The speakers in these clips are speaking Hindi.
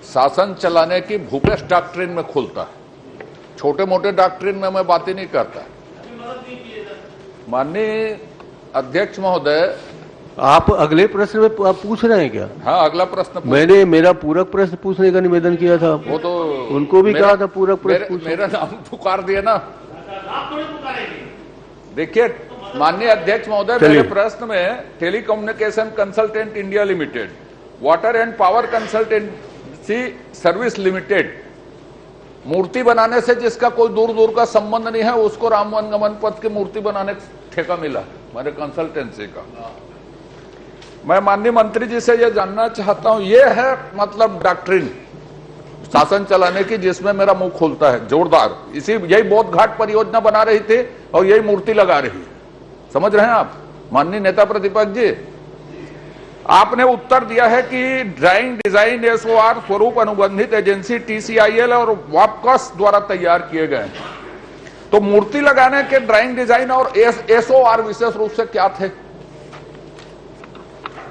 शासन चलाने की भूपेश डॉक्ट्रिन में खुलता है। छोटे मोटे डॉक्ट्रिन में मैं बातें नहीं करता। माननीय अध्यक्ष महोदय, आप अगले प्रश्न में आप पूछ रहे हैं क्या? हाँ, अगला प्रश्न मैंने मेरा पूरक प्रश्न पूछने का निवेदन किया था। वो तो उनको भी कहा था पूरक प्रश्न मेरा नाम पुकार दिया ना। देखिए माननीय अध्यक्ष महोदय, मेरे प्रश्न में telecommunication consultant India limited, water and power consultancy service limited, मूर्ति बनाने से जिसका कोई दूर दूर का संबंध नहीं है, उसको राम वनगमन पथ की मूर्ति बनाने का ठेका मिला मेरे कंसल्टेंसी का। मैं माननीय मंत्री जी से यह जानना चाहता हूं, यह है मतलब डॉक्ट्रिन शासन चलाने की जिसमें मेरा मुंह खुलता है जोरदार। यही बोध घाट परियोजना बना रही थी और यही मूर्ति लगा रही है। समझ रहे हैं आप माननीय नेता प्रतिपक्ष जी? आपने उत्तर दिया है कि ड्राइंग डिजाइन एसओआर स्वरूप अनुबंधित एजेंसी टीसीआईएल और वापकॉस द्वारा तैयार किए गए। तो मूर्ति लगाने के ड्राइंग डिजाइन और एसओआर विशेष रूप से क्या थे?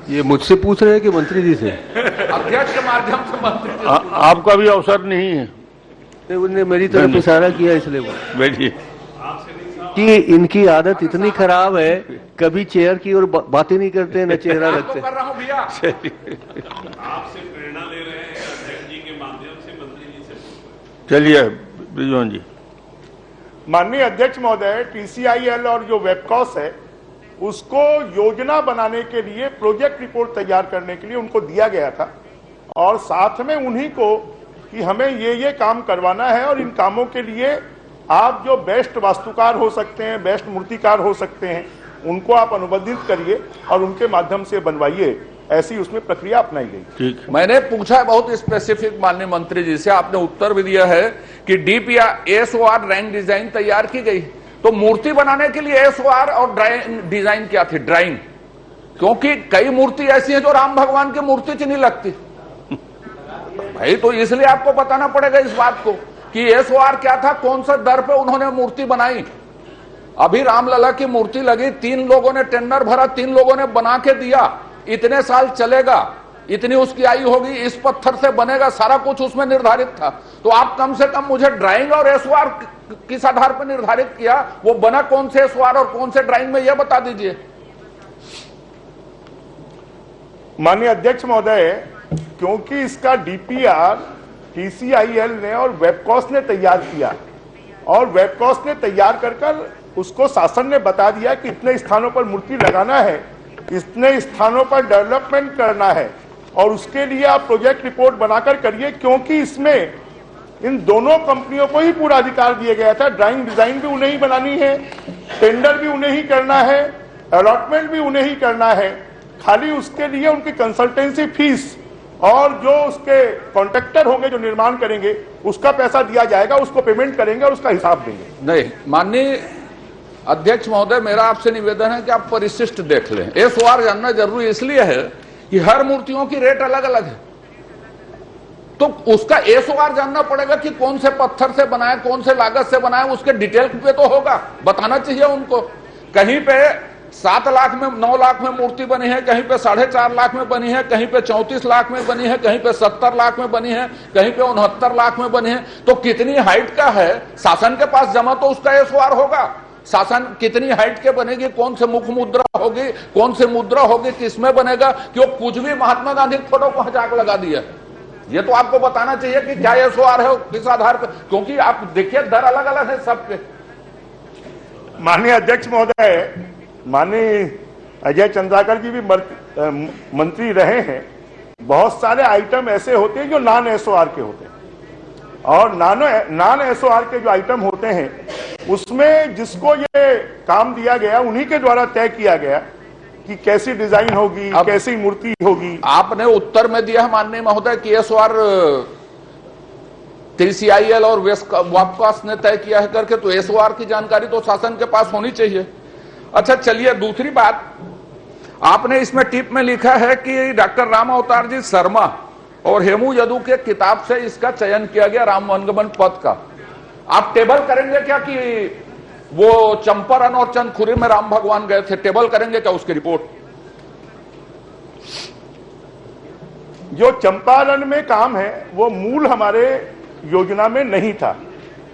ये मुझसे पूछ रहे हैं कि मंत्री जी से? अध्यक्ष के माध्यम से मंत्री जी आपका भी अवसर नहीं है। उन्होंने मेरी तरफ इशारा किया इसलिए बैठिए। कि इनकी आदत इतनी खराब है, कभी चेयर की और बातें नहीं करते न चेहरा रखते। कर रहा हूं भैया। आपसे प्रेरणा ले रहे हैं अध्यक्ष जी के माध्यम से, मंत्री जी से। चलिए ब्रिजमोहन जी। माननीय अध्यक्ष महोदय, टीसीआईएल और जो वेबकॉस है उसको योजना बनाने के लिए प्रोजेक्ट रिपोर्ट तैयार करने के लिए उनको दिया गया था और साथ में उन्हीं को कि हमें ये काम करवाना है और इन कामों के लिए आप जो बेस्ट वास्तुकार हो सकते हैं, बेस्ट मूर्तिकार हो सकते हैं, उनको आप अनुबंधित करिए और उनके माध्यम से बनवाइए। ऐसी उसमें प्रक्रिया अपनाई गई। ठीक, मैंने पूछा है बहुत स्पेसिफिक माननीय मंत्री जी से, आपने उत्तर भी दिया है कि डीपीआर एसओआर ड्राइंग डिजाइन तैयार की गई। तो मूर्ति बनाने के लिए एसओआर और ड्राइंग डिजाइन क्या थी? ड्राइंग, क्योंकि कई मूर्ति ऐसी है जो राम भगवान की मूर्ति च नहीं लगती भाई। तो इसलिए आपको बताना पड़ेगा इस बात को कि एसओआर क्या था, कौन सा दर पे उन्होंने मूर्ति बनाई। अभी रामलला की मूर्ति लगी, 3 लोगों ने टेंडर भरा, 3 लोगों ने बना के दिया, इतने साल चलेगा, इतनी उसकी आयु होगी, इस पत्थर से बनेगा, सारा कुछ उसमें निर्धारित था। तो आप कम से कम मुझे ड्राइंग और एसओआर किस आधार पर निर्धारित किया, वो बना कौन से एसओआर और कौन से ड्राइंग में, यह बता दीजिए। माननीय अध्यक्ष महोदय, क्योंकि इसका डीपीआर टीसीआईएल ने और वेबकॉस ने तैयार किया और वेबकॉस ने तैयार कर उसको शासन ने बता दिया कि इतने स्थानों पर मूर्ति लगाना है, इतने स्थानों पर डेवलपमेंट करना है और उसके लिए आप प्रोजेक्ट रिपोर्ट बनाकर करिए, क्योंकि इसमें इन दोनों कंपनियों को ही पूरा अधिकार दिया गया था। ड्राइंग डिजाइन भी उन्हें ही बनानी है, टेंडर भी उन्हें ही करना है, अलॉटमेंट भी उन्हें ही करना है। खाली उसके लिए उनकी कंसल्टेंसी फीस और जो उसके कॉन्ट्रैक्टर होंगे जो निर्माण करेंगे उसका पैसा दिया जाएगा, उसको पेमेंट करेंगे और उसका हिसाब देंगे। नहीं, माननीय अध्यक्ष महोदय, मेरा आपसे निवेदन है कि आप परिशिष्ट देख लें। एसओआर जानना जरूरी इसलिए है कि हर मूर्तियों की रेट अलग अलग है, तो उसका एसओआर जानना पड़ेगा कि कौन से पत्थर से बनाए, कौन से लागत से बनाए, उसके डिटेल पे तो होगा, बताना चाहिए उनको। कहीं पे 7 लाख में 9 लाख में मूर्ति बनी है, कहीं पे 4.5 लाख में बनी है, कहीं पे 34 लाख में बनी है, कहीं पे 70 लाख में बनी है, कहीं पे 69 लाख में बनी है। तो कितनी हाइट का है, शासन के पास जमा तो उसका एसओआर होगा। शासन कितनी हाइट के बनेगी, कौन से मुख मुद्रा होगी, कौन से मुद्रा होगी, किसमें बनेगा, कि वो कुछ भी महात्मा गांधी फोटो को हटाक लगा दिया। ये तो आपको बताना चाहिए कि क्या एसओआर है, किस आधार पर, क्योंकि आप देखिए दर अलग अलग है सबके। माननीय अध्यक्ष महोदय, माननीय अजय चंद्राकर जी भी मंत्री रहे हैं। बहुत सारे आइटम ऐसे होते हैं जो नॉन एसओआर के होते हैं और नॉन एसओआर के जो आइटम होते हैं उसमें जिसको ये काम दिया गया उन्हीं के द्वारा तय किया गया कि कैसी डिजाइन होगी, कैसी मूर्ति होगी। आपने उत्तर में दिया है माननीय महोदय कि एसओआर टीसीआईएल और वापकॉस ने तय किया है करके, तो एसओआर की जानकारी तो शासन के पास होनी चाहिए। अच्छा चलिए, दूसरी बात, आपने इसमें टिप में लिखा है कि डॉक्टर राम अवतार जी शर्मा और हेमू यदु के किताब से इसका चयन किया गया राम वनगमन पथ का। आप टेबल करेंगे क्या कि वो चंपारण और चंदखुरी में राम भगवान गए थे, टेबल करेंगे क्या उसकी रिपोर्ट? जो चंपारण में काम है वो मूल हमारे योजना में नहीं था,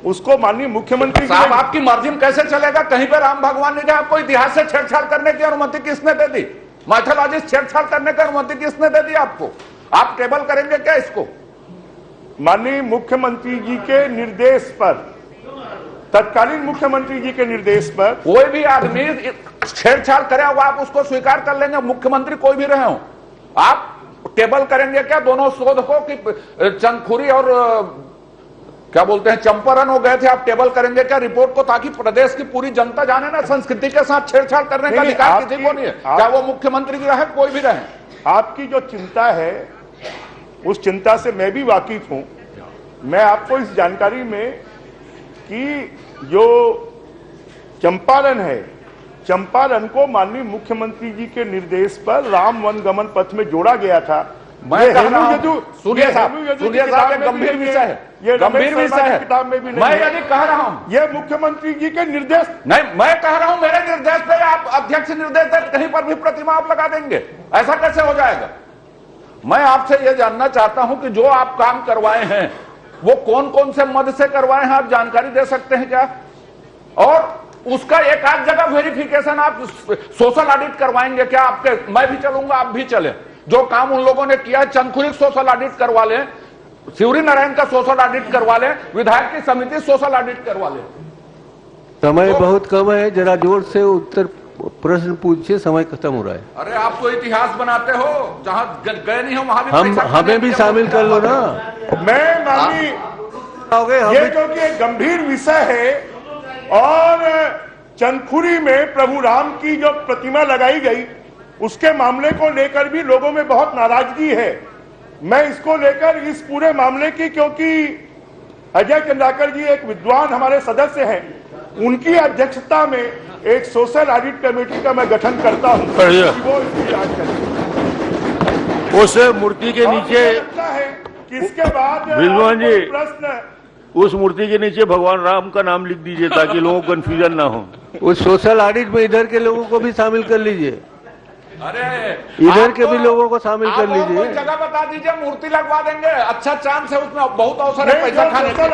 उसको माननीय मुख्यमंत्री साहब आपकी मर्जी में कैसे चलेगा? कहीं पर राम भगवान ने कहा आपको इतिहास से छेड़छाड़ करने की अनुमति किसने दे दी? माइथोलॉजी छेड़छाड़ करने की अनुमति किसने दे दी आपको? आप टेबल करेंगे क्या इसको? माननीय मुख्यमंत्री जी के निर्देश पर, तत्कालीन मुख्यमंत्री जी के निर्देश पर कोई भी आदमी छेड़छाड़ करे वो आप उसको स्वीकार कर लेंगे, मुख्यमंत्री कोई भी रहे हो? आप टेबल करेंगे क्या दोनों शोधकों की? चंदखुरी और क्या बोलते हैं चंपारण हो गए थे, आप टेबल करेंगे क्या रिपोर्ट को, ताकि प्रदेश की पूरी जनता जाने ना संस्कृति के साथ छेड़छाड़ करने का अधिकार किसी को नहीं है, चाहे वो मुख्यमंत्री की रहे कोई भी रहे। आपकी जो चिंता है उस चिंता से मैं भी वाकिफ हूं। मैं आपको इस जानकारी में कि जो चंपारण है, चंपारण को माननीय मुख्यमंत्री जी के निर्देश पर राम वन गमन पथ में जोड़ा गया था। मैं कह रहा हूं, सुनिए साहब, गंभीर विषय है, ये गंभीर विषय है, किताब में भी नहीं मैं है। यदि कह रहा हूं, ये मुख्यमंत्री जी के निर्देश नहीं, मैं कह रहा हूं मेरे निर्देश पे आप अध्यक्ष निर्देश दे, कहीं पर भी प्रतिमा आप लगा देंगे, ऐसा कैसे हो जाएगा? मैं आपसे यह जानना चाहता हूं कि जो आप काम करवाए हैं वो कौन कौन से मद से करवाए हैं, आप जानकारी दे सकते हैं क्या? और उसका एक आध जगह वेरिफिकेशन आप सोशल ऑडिट करवाएंगे क्या? आपके मैं भी चलूंगा, आप भी चले। जो काम उन लोगों ने किया, चंदखुरी सोशल ऑडिट करवा लें, शिवरी नारायण का सोशल ऑडिट करवा लें, विधायक की समिति सोशल ऑडिट करवा लें। समय बहुत कम है, जरा जोर से उत्तर प्रश्न पूछिए, समय खत्म हो रहा है। अरे आप तो इतिहास बनाते हो, जहां गए नहीं हो वहां भी पैसा हमें भी शामिल कर लो ना। मैं माननीय ये क्योंकि एक गंभीर विषय है और चंदखुरी में प्रभु राम की जो प्रतिमा लगाई गई उसके मामले को लेकर भी लोगों में बहुत नाराजगी है। मैं इसको लेकर इस पूरे मामले की, क्योंकि अजय चंद्राकर जी एक विद्वान हमारे सदस्य हैं, उनकी अध्यक्षता में एक सोशल ऑडिट कमेटी का मैं गठन करता हूं कि वो इसकी जांच करें। उस मूर्ति के नीचे लगता है कि इसके बाद विद्वान जी, प्रश्न उस मूर्ति के नीचे भगवान राम का नाम लिख दीजिए ताकि लोगों को कंफ्यूजन ना हो। उस सोशल ऑडिट में इधर के लोगों को भी शामिल कर लीजिए, अरे इधर के भी लोगों को शामिल कर लीजिए। जगह बता दीजिए, मूर्ति लगवा देंगे, अच्छा चांस है उसमें, बहुत अवसर है पैसा खाने का।